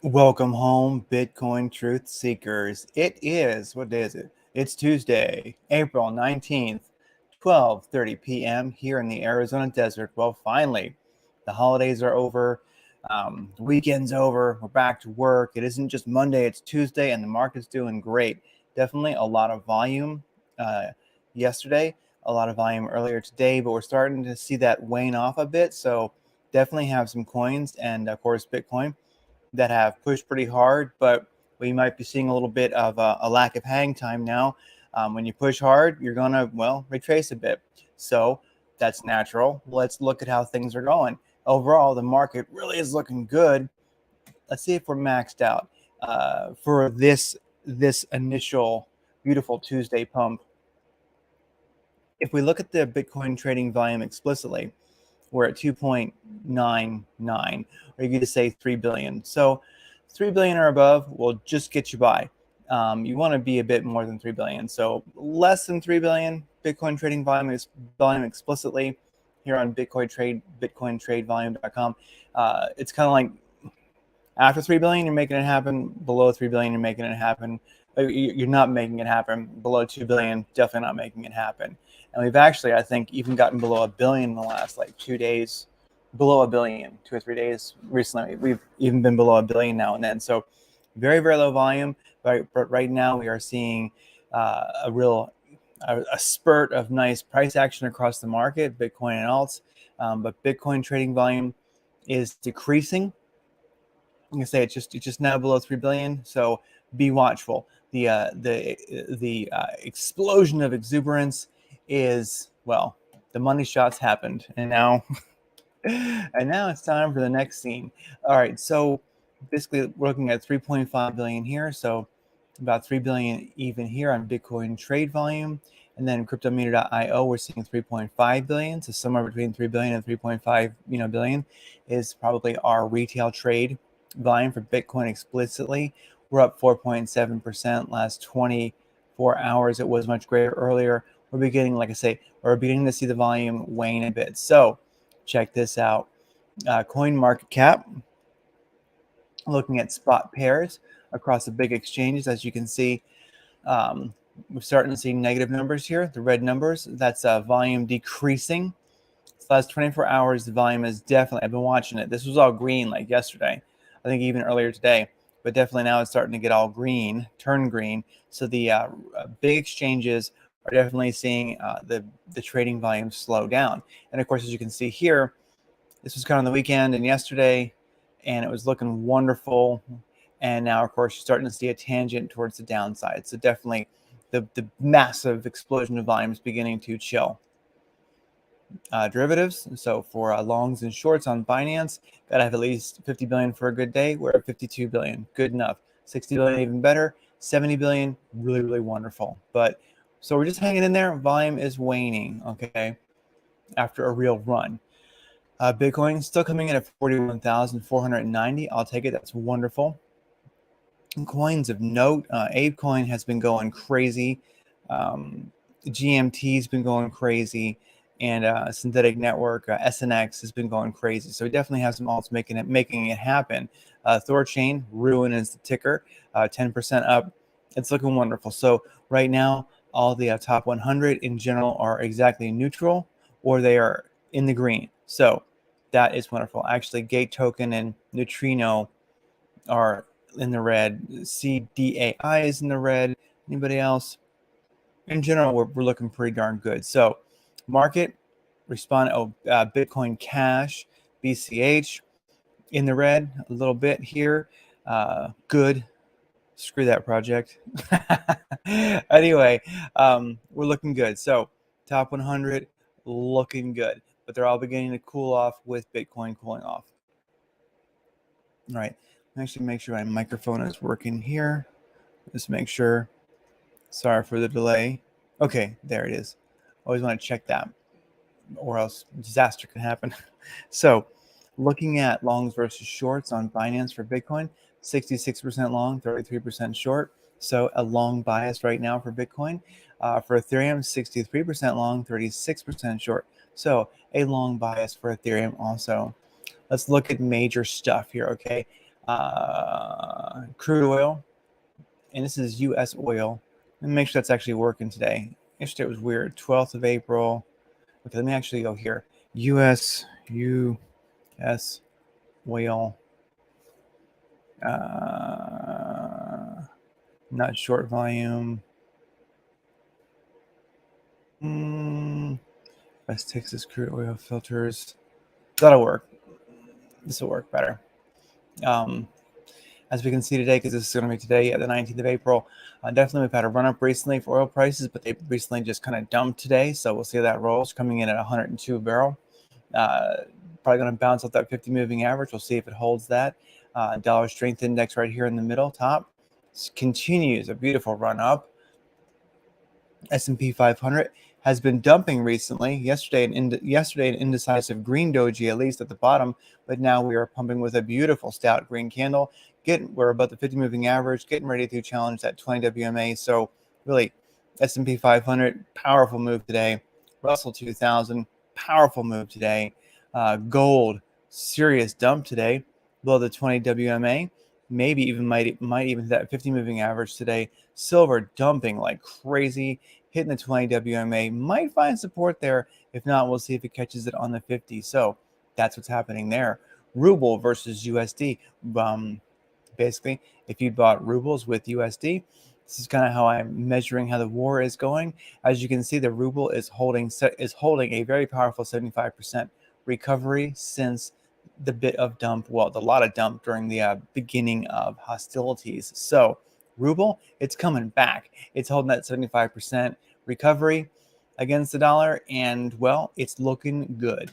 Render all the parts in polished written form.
Welcome home, Bitcoin truth seekers. It is, what day is it? It's Tuesday, April 19th, 12:30 p.m. here in the Arizona desert. Well, finally, the holidays are over. The weekend's over. We're back to work. It isn't just Monday, it's Tuesday, and the market's doing great. Definitely a lot of volume yesterday, a lot of volume earlier today, but we're starting to see that wane off a bit. So definitely have some coins and, of course, Bitcoin that have pushed pretty hard, but we might be seeing a little bit of a lack of hang time now. When you push hard, you're going to, well, retrace a bit. So that's natural. Let's look at how things are going. Overall, the market really is looking good. Let's see if we're maxed out for this initial beautiful Tuesday pump. If we look at the Bitcoin trading volume explicitly, we're at 2.99, or you could just say 3 billion. So 3 billion or above will just get you by. You want to be a bit more than 3 billion. So less than 3 billion Bitcoin trading volume explicitly here on bitcointradevolume.com. It's kind of like after 3 billion, you're making it happen. Below 3 billion, you're making it happen. You're not making it happen. Below 2 billion, definitely not making it happen. And we've actually, I think, even gotten below a billion in the last 2 days, below a billion, 2 or 3 days recently. We've even been below a billion now and then. So very, very low volume. But right now we are seeing a spurt of nice price action across the market, Bitcoin and alts. But Bitcoin trading volume is decreasing. I'm gonna say it's just now below 3 billion. So be watchful. The explosion of exuberance is, well, the money shots happened, and now it's time for the next scene. All right, so basically we're looking at 3.5 billion here, so about 3 billion even here on Bitcoin trade volume. And then cryptometer.io, we're seeing 3.5 billion. So somewhere between 3 billion and 3.5 billion is probably our retail trade volume for Bitcoin explicitly. We're up 4.7% last 24 hours. It was much greater earlier. We're beginning, like I say, we're beginning to see the volume wane a bit. So check this out. Coin market cap, looking at spot pairs across the big exchanges. As you can see, we're starting to see negative numbers here, the red numbers. That's volume decreasing. The last 24 hours, the volume is definitely, I've been watching it. This was all green like yesterday, I think even earlier today, but definitely now it's starting to get all green, turn green. So the big exchanges are definitely seeing the trading volume slow down. And of course, as you can see here, this was kind of the weekend and yesterday, and it was looking wonderful. And now, of course, you're starting to see a tangent towards the downside. So definitely the massive explosion of volume is beginning to chill. Derivatives. So for longs and shorts on Binance, gotta have at least 50 billion for a good day. We're at 52 billion, good enough. 60 billion, even better. 70 billion, really, really wonderful. But so we're just hanging in there. Volume is waning, okay, after a real run. Bitcoin still coming in at 41,490. I'll take it. That's wonderful. Coins of note, ApeCoin has been going crazy. GMT's been going crazy, and Synthetic Network, SNX, has been going crazy. So we definitely have some alts making it happen. Thorchain, Ruin is the ticker, 10% up. It's looking wonderful. So right now, all the top 100 in general are exactly neutral, or they are in the green. So that is wonderful. Actually, Gate Token and Neutrino are in the red. CDAI is in the red. Anybody else? In general, we're looking pretty darn good. So market respond. Bitcoin Cash, BCH in the red a little bit here. Good. Screw that project. Anyway, we're looking good. So top 100 looking good, but they're all beginning to cool off with Bitcoin cooling off. All right. Actually, make sure my microphone is working here. Just make sure. Sorry for the delay. Okay, there it is. Always want to check that, or else disaster can happen. So looking at longs versus shorts on Binance for Bitcoin, 66% long, 33% short. So a long bias right now for Bitcoin. For Ethereum, 63% long, 36% short. So a long bias for Ethereum also. Let's look at major stuff here, okay? Crude oil, and this is U.S. oil. Let me make sure that's actually working today. Yesterday it was weird. 12th of April. Okay, let me actually go here. U.S. oil. Not short volume. West Texas crude oil filters. That'll work. This will work better. As we can see today, because this is going to be today, the 19th of April, definitely we've had a run up recently for oil prices, but they recently just kind of dumped today. So we'll see how that rolls, coming in at 102 a barrel. Probably going to bounce off that 50 moving average. We'll see if it holds that. Dollar strength index right here in the middle top continues a beautiful run up. S&P 500 has been dumping recently. Yesterday, an indecisive green doji, at least at the bottom, but now we are pumping with a beautiful stout green candle. We're above the 50 moving average, getting ready to challenge that 20 WMA. So really, S&P 500, powerful move today. Russell 2000, powerful move today. Gold, serious dump today, below the 20 WMA. Maybe even might even hit that 50 moving average today. Silver dumping like crazy, hitting the 20 WMA. Might find support there. If not, we'll see if it catches it on the 50. So that's what's happening there. Ruble versus USD. Basically, if you bought rubles with USD, this is kind of how I'm measuring how the war is going. As you can see, the ruble is holding a very powerful 75% recovery since the bit of dump, well, the lot of dump during the beginning of hostilities. So ruble, it's coming back. It's holding that 75% recovery against the dollar, and well, it's looking good.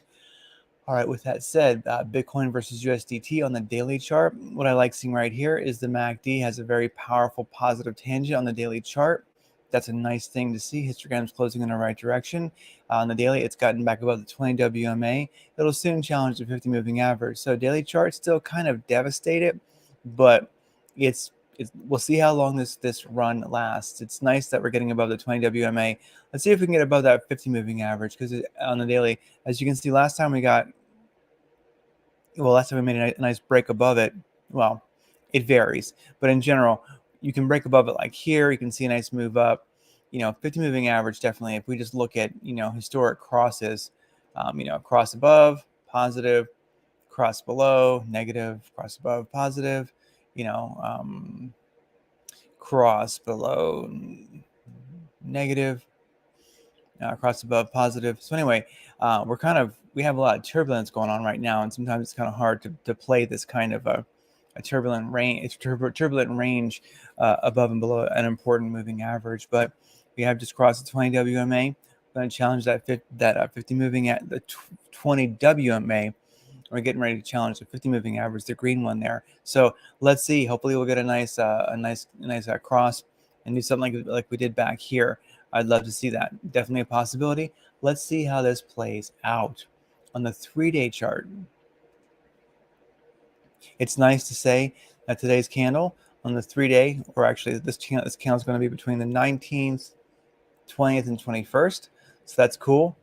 All right, with that said, Bitcoin versus USDT on the daily chart. What I like seeing right here is the MACD has a very powerful positive tangent on the daily chart. That's a nice thing to see. Histogram's closing in the right direction. On the daily, it's gotten back above the 20 WMA. It'll soon challenge the 50 moving average. So daily chart still kind of devastated, but we'll see how long this run lasts. It's nice that we're getting above the 20 WMA. Let's see if we can get above that 50 moving average, because on the daily, as you can see, last time we made a nice break above it. Well, it varies, but in general, you can break above it like here. You can see a nice move up. 50 moving average, definitely. If we just look at, historic crosses, cross above, positive, cross below, negative, cross above, positive, cross below, negative, cross above, positive. So anyway, we have a lot of turbulence going on right now, and sometimes it's kind of hard to play this kind of a turbulent range, above and below an important moving average. But we have just crossed the 20 WMA. We're going to challenge that 50 moving at the 20 WMA. We're getting ready to challenge the 50 moving average, the green one there. So let's see. Hopefully, we'll get a nice cross and do something like we did back here. I'd love to see that. Definitely a possibility. Let's see how this plays out on the 3-day chart. It's nice to say that today's candle on the 3-day, or actually this candle is going to be between the 19th, 20th, and 21st. So that's cool.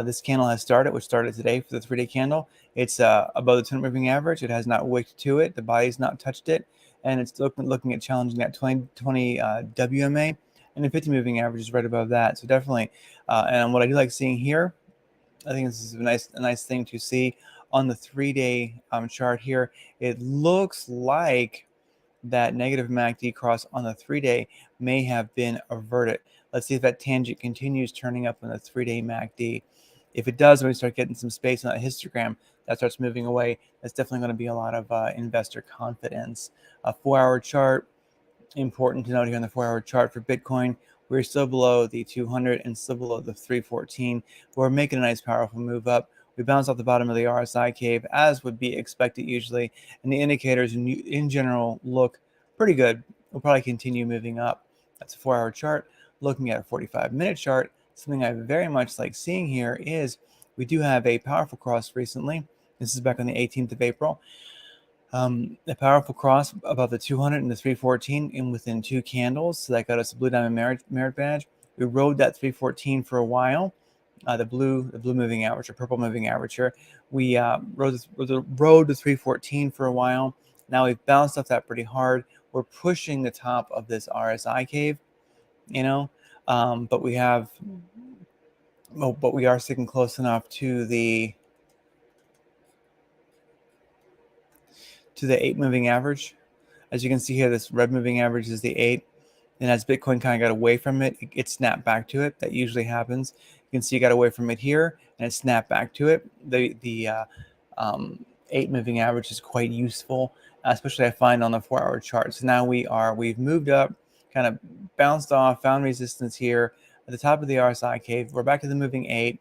This candle has started, which started today for the 3-day candle. It's above the 10 moving average. It has not wicked to it. The body's not touched it, and it's looking at challenging that 20 WMA, and the 50 moving average is right above that. So definitely, and what I do like seeing here, I think this is a nice thing to see on the 3-day chart here. It looks like that negative MACD cross on the 3-day may have been averted. Let's see if that tangent continues turning up on the 3-day MACD. If it does, when we start getting some space on that histogram, that starts moving away, that's definitely going to be a lot of investor confidence. A 4-hour chart, important to note here on the 4-hour chart for Bitcoin, we're still below the 200 and still below the 314. We're making a nice, powerful move up. We bounced off the bottom of the RSI cave, as would be expected usually, and the indicators in general look pretty good. We'll probably continue moving up. That's a 4-hour chart. Looking at a 45-minute chart, something I very much like seeing here is we do have a powerful cross recently. This is back on the 18th of April. A powerful cross above the 200 and the 314 in within 2 candles. So that got us a blue diamond merit badge. We rode that 314 for a while. The blue moving average or purple moving average here. We rode the 314 for a while. Now we've bounced off that pretty hard. We're pushing the top of this RSI cave, you know, but we have, but we are sticking close enough to the 8 moving average. As you can see here, this red moving average is the 8. And as Bitcoin kind of got away from it, it snapped back to it. That usually happens. You can see it got away from it here, and it snapped back to it. The 8 moving average is quite useful, especially I find on the 4-hour chart. So now we've moved up, kind of bounced off, found resistance here at the top of the RSI cave. We're back to the moving 8.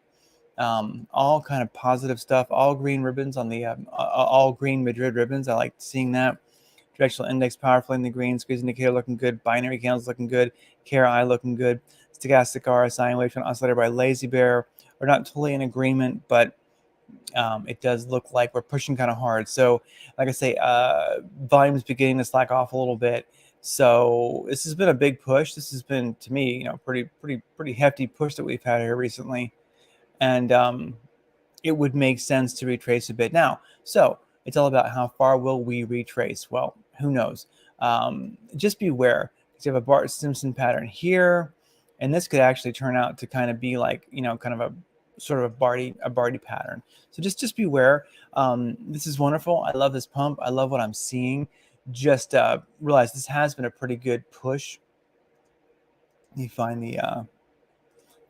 All kind of positive stuff. All green ribbons on the all green Madrid ribbons. I like seeing that. Directional index powerfully in the green, squeeze indicator looking good, binary candles looking good, KRI looking good, stochastic RSI and wave trend oscillator by Lazy Bear. We're not totally in agreement, but it does look like we're pushing kind of hard. So, like I say, volume is beginning to slack off a little bit. So this has been a big push. This has been, to me, pretty hefty push that we've had here recently, and it would make sense to retrace a bit now. So it's all about how far will we retrace. Well, who knows? Just beware, because you have a Bart Simpson pattern here, and this could actually turn out to kind of be like, kind of a sort of a Barty pattern. So just beware. This is wonderful. I love this pump. I love what I'm seeing. Just realize this has been a pretty good push. Let me find the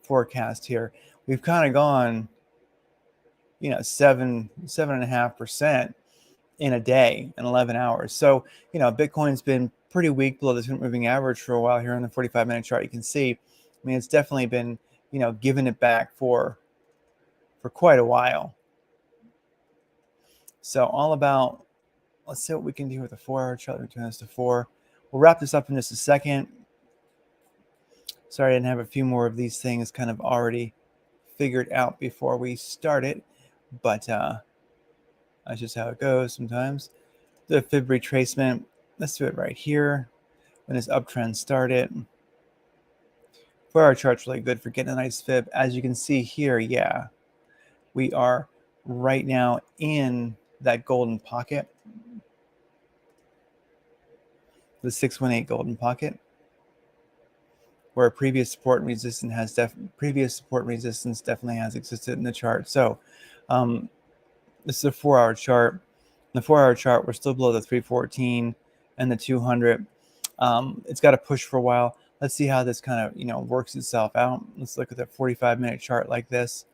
forecast here. We've kind of gone, 7.5% in a day in 11 hours. So, Bitcoin's been pretty weak below this moving average for a while here on the 45-minute chart. You can see, I mean, it's definitely been, giving it back for quite a while. So all about, let's see what we can do with the 4-hour chart. Let me turn this to 4. We'll wrap this up in just a second. Sorry, I didn't have a few more of these things kind of already figured out before we started, but that's just how it goes sometimes. The Fib Retracement, let's do it right here when this uptrend started. 4-hour chart's really good for getting a nice fib. As you can see here, yeah, we are right now in that golden pocket, the 618 golden pocket, where previous support and resistance definitely has existed in the chart. So this is a 4-hour chart. In the 4-hour chart, we're still below the 314 and the 200. It's got to push for a while. Let's see how this kind of works itself out. Let's look at the 45-minute chart like this,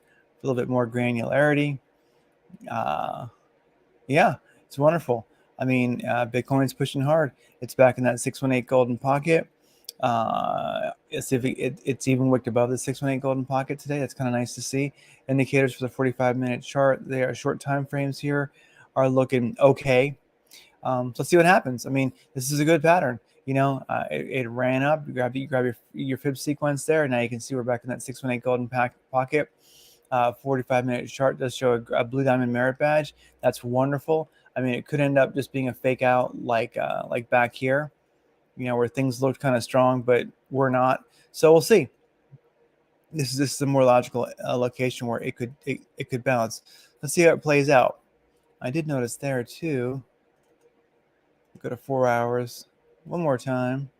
a little bit more granularity. Yeah, it's wonderful. I mean, Bitcoin's pushing hard. It's back in that 618 golden pocket. It's even wicked above the 618 golden pocket today. That's kind of nice to see. Indicators for the 45-minute chart, they are short time frames here, are looking okay. So let's see what happens. I mean, this is a good pattern. It ran up. You grab your fib sequence there. Now you can see we're back in that 618 golden pocket. 45-minute chart does show a blue diamond merit badge. That's wonderful. I mean, it could end up just being a fake out like back here, where things looked kind of strong, but we're not. So we'll see. This is a more logical location where it could bounce. Let's see how it plays out. I did notice there too. Go to 4 hours one more time.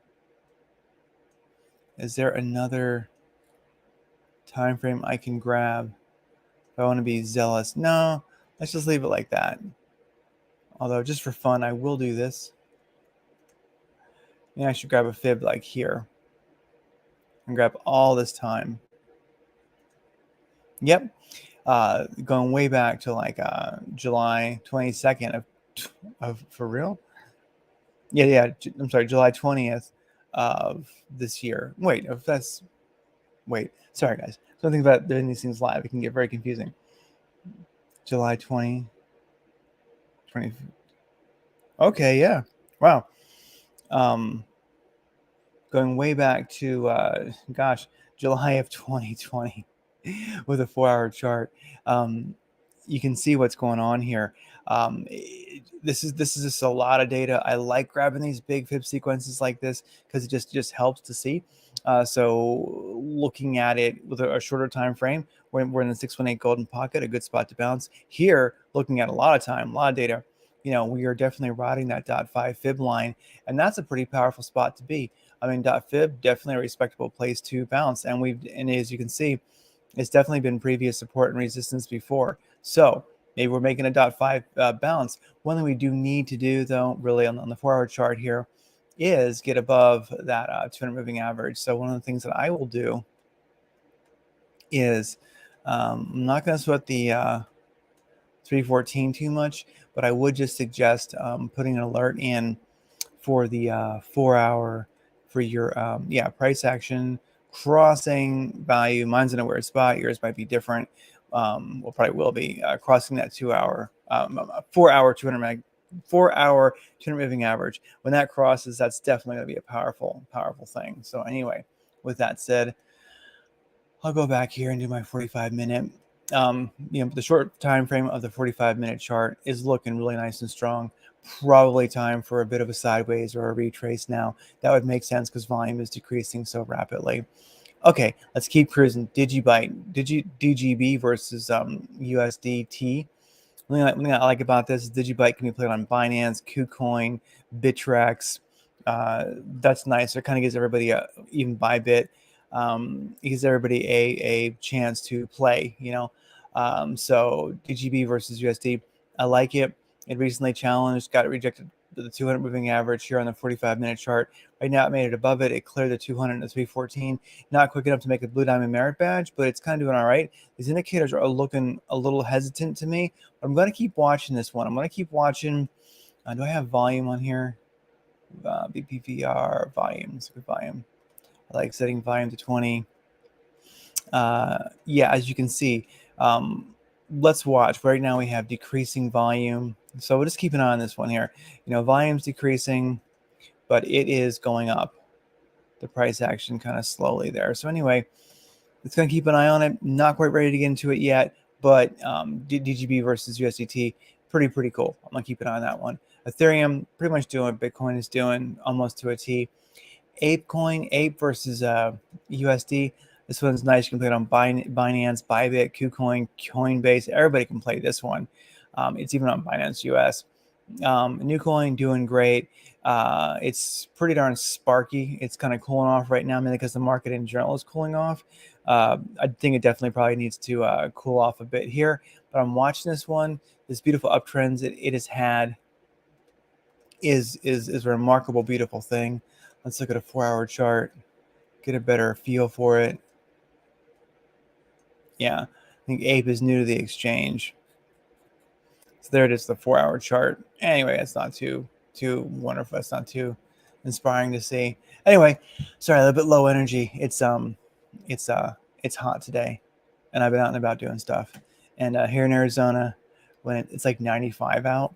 Is there another time frame I can grab if I want to be zealous? No, let's just leave it like that. Although just for fun, I will do this. I should grab a fib like here and grab all this time. Yep. Going way back to like July 22nd of for real. Yeah. I'm sorry, July 20th of this year. Wait, sorry guys. Something about doing these things live, it can get very confusing. July 20. Okay, yeah. Wow. Going way back to July of 2020 with a 4-hour chart. You can see what's going on here. This is just a lot of data. I like grabbing these big fib sequences like this because it just helps to see. So looking at it with a shorter time frame, we're in the 618 golden pocket, a good spot to bounce. Here, looking at a lot of time, a lot of data, we are definitely riding that .5 fib line, and that's a pretty powerful spot to be. I mean, .fib definitely a respectable place to bounce, and as you can see, it's definitely been previous support and resistance before. So maybe we're making a .5 bounce. One thing we do need to do, though, really on the 4-hour chart here, is get above that 200 moving average. So one of the things that I will do is I'm not going to sweat the 314 too much, but I would just suggest putting an alert in for the 4-hour for your price action crossing value. Mine's in a weird spot. Yours might be different. Well, probably will be crossing that 2-hour, 4-hour 4-hour 200 moving average. When that crosses, that's definitely going to be a powerful thing. So anyway, with that said, I'll go back here and do my 45-minute. The short time frame of the 45-minute chart is looking really nice and strong. Probably time for a bit of a sideways or a retrace now. That would make sense because volume is decreasing so rapidly. Okay, let's keep cruising. DGB versus USDT. One thing I like about this is Digibyte can be played on Binance, KuCoin, Bittrex. That's nice. It kind of gives everybody even Bybit. It gives everybody a chance to play, so DGB versus USD, I like it. It recently challenged, got rejected the 200 moving average here on the 45-minute chart. Right now it made it above it. It cleared the 200 and the 314. Not quick enough to make a blue diamond merit badge, but it's kind of doing all right. These indicators are looking a little hesitant to me, but I'm going to keep watching this one. I'm going to keep watching. Do I have volume on here? BPVR volumes, good volume. I like setting volume to 20. As you can see, let's watch. Right now we have decreasing volume. So we'll just keep an eye on this one here. Volume's decreasing, but it is going up. The price action kind of slowly there. So anyway, it's going to keep an eye on it. Not quite ready to get into it yet, but DGB versus USDT, pretty cool. I'm going to keep an eye on that one. Ethereum, pretty much doing what Bitcoin is doing, almost to a T. Ape versus USD. This one's nice. You can play it on Binance, Bybit, KuCoin, Coinbase. Everybody can play this one. It's even on Binance US. New coin doing great. It's pretty darn sparky. It's kind of cooling off right now, mainly because the market in general is cooling off. I think it definitely probably needs to cool off a bit here. But I'm watching this one. This beautiful uptrends it has had is a remarkable, beautiful thing. Let's look at a 4-hour chart, get a better feel for it. Yeah, I think Ape is new to the exchange. So there it is, the 4-hour chart. Anyway, it's not too wonderful. It's not too inspiring to see. Anyway, sorry, a little bit low energy. It's hot today, and I've been out and about doing stuff. And here in Arizona, when it's like 95 out,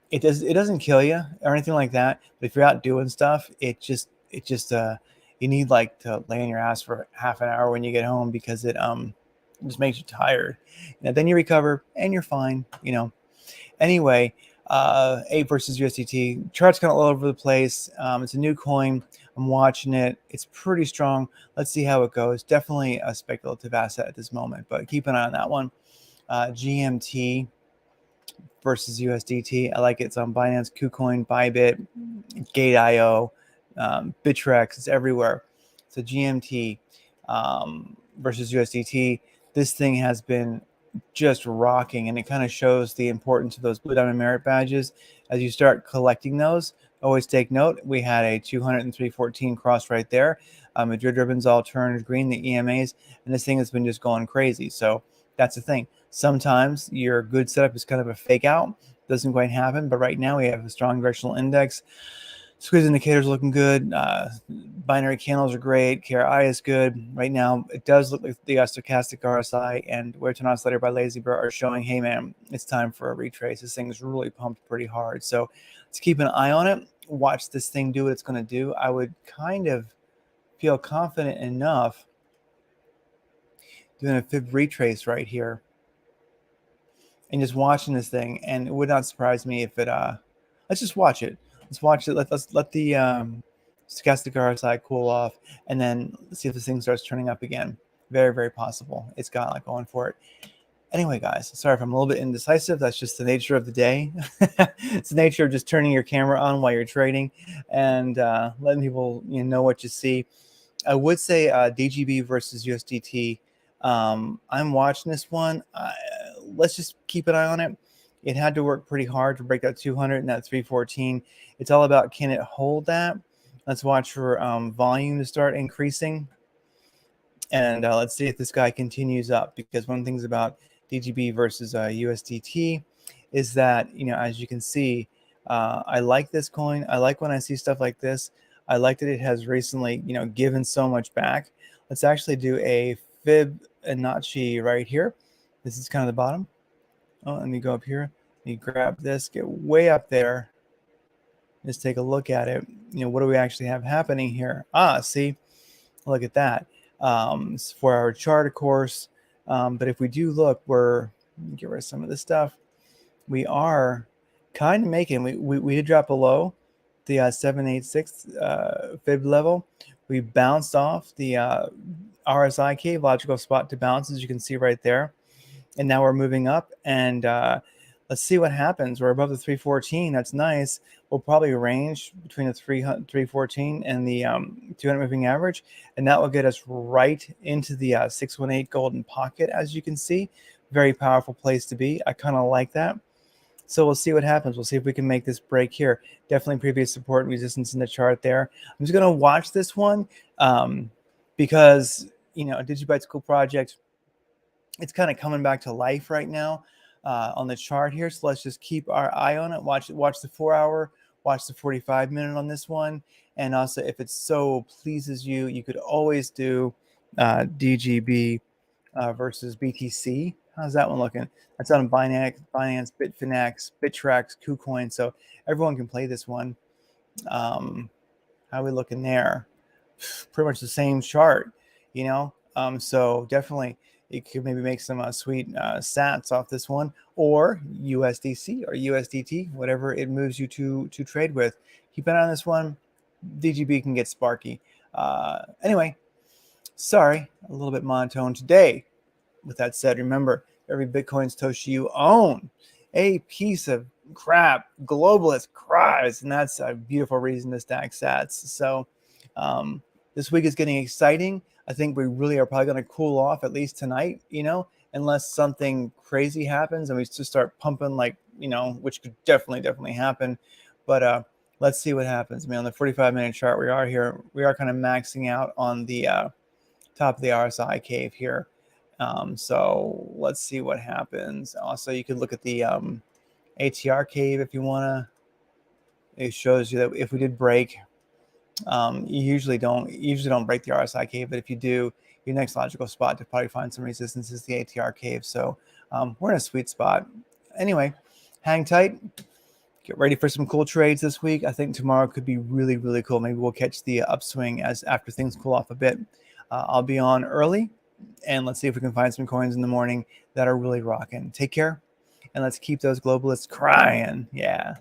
it doesn't kill you or anything like that. But if you're out doing stuff, it just you need like to lay on your ass for half an hour when you get home because it just makes you tired. Then you recover and you're fine. Anyway, Ape versus USDT chart's kind of all over the place. It's a new coin. I'm watching it. It's pretty strong. Let's see how it goes. Definitely a speculative asset at this moment, but keep an eye on that one. GMT versus USDT. I like it. It's on Binance, KuCoin, Bybit, Gate.io, Bittrex. It's everywhere. So GMT versus USDT. This thing has been just rocking, and it kind of shows the importance of those blue diamond merit badges. As you start collecting those, always take note. We had a 200 and 314 cross right there. Madrid ribbons all turned green, the EMAs, and this thing has been just going crazy. So that's the thing. Sometimes your good setup is kind of a fake out. Doesn't quite happen, but right now we have a strong directional index. Squeeze indicators looking good. Binary candles are great. KRI is good. Right now, it does look like the stochastic RSI and Whereton Oscillator by Lazy Bear are showing, hey man, it's time for a retrace. This thing is really pumped pretty hard. So let's keep an eye on it. Watch this thing do what it's going to do. I would kind of feel confident enough doing a Fib retrace right here and just watching this thing. And it would not surprise me if it, let's just watch it. Let's watch it. Let's let the stochastic RSI cool off, and then see if this thing starts turning up again. Very, very possible. It's got a lot going for it. Anyway, guys, sorry if I'm a little bit indecisive. That's just the nature of the day. It's the nature of just turning your camera on while you're trading and letting people know what you see. I would say DGB versus USDT. I'm watching this one. Let's just keep an eye on it. It had to work pretty hard to break that 200 and that 314. It's all about, can it hold that? Let's watch for volume to start increasing. And let's see if this guy continues up, because one of the things about DGB versus USDT is that, as you can see, I like this coin. I like when I see stuff like this. I like that it has recently, given so much back. Let's actually do a Fibonacci right here. This is kind of the bottom. Oh, let me go up here. Let me grab this, get way up there. Just take a look at it. What do we actually have happening here? See, look at that. 4-hour chart, of course. But if we do look, let me get rid of some of this stuff. We are kind of making, we did drop below the 786 fib level. We bounced off the RSI cave, logical spot to bounce, as you can see right there. And now we're moving up, and let's see what happens. We're above the 314. That's nice. We'll probably range between the 314 and the 200 moving average, and that will get us right into the 618 golden pocket, as you can see. Very powerful place to be. I kind of like that. So we'll see what happens. We'll see if we can make this break here. Definitely previous support and resistance in the chart there. I'm just going to watch this one because, Digibyte's a cool project. It's kind of coming back to life right now on the chart here. So let's just keep our eye on it. Watch the 4-hour, watch the 45-minute on this one. And also, if it so pleases you, you could always do DGB versus BTC. How's that one looking? That's on Binance, Bitfinex, Bittrex, KuCoin. So everyone can play this one. How are we looking there? Pretty much the same chart, so definitely it could maybe make some sweet sats off this one, or USDC or USDT, whatever it moves you to trade with. Keep an eye on this one. DGB can get sparky. Anyway, sorry, a little bit monotone today. With that said, remember, every Bitcoin Satoshi you own, a piece of crap. Globalist cries, and that's a beautiful reason to stack sats. So this week is getting exciting. I think we really are probably going to cool off at least tonight, unless something crazy happens and we just start pumping which could definitely happen. But let's see what happens. On the 45-minute chart, we are kind of maxing out on the top of the RSI cave here. So let's see what happens. Also, you could look at the ATR cave if you want to. It shows you that if we did break, you usually don't break the RSI cave, but if you do, your next logical spot to probably find some resistance is the ATR cave. So we're in a sweet spot. Anyway, hang tight. Get ready for some cool trades this week. I think tomorrow could be really, really cool. Maybe we'll catch the upswing after things cool off a bit. I'll be on early, and let's see if we can find some coins in the morning that are really rocking. Take care, and let's keep those globalists crying. Yeah.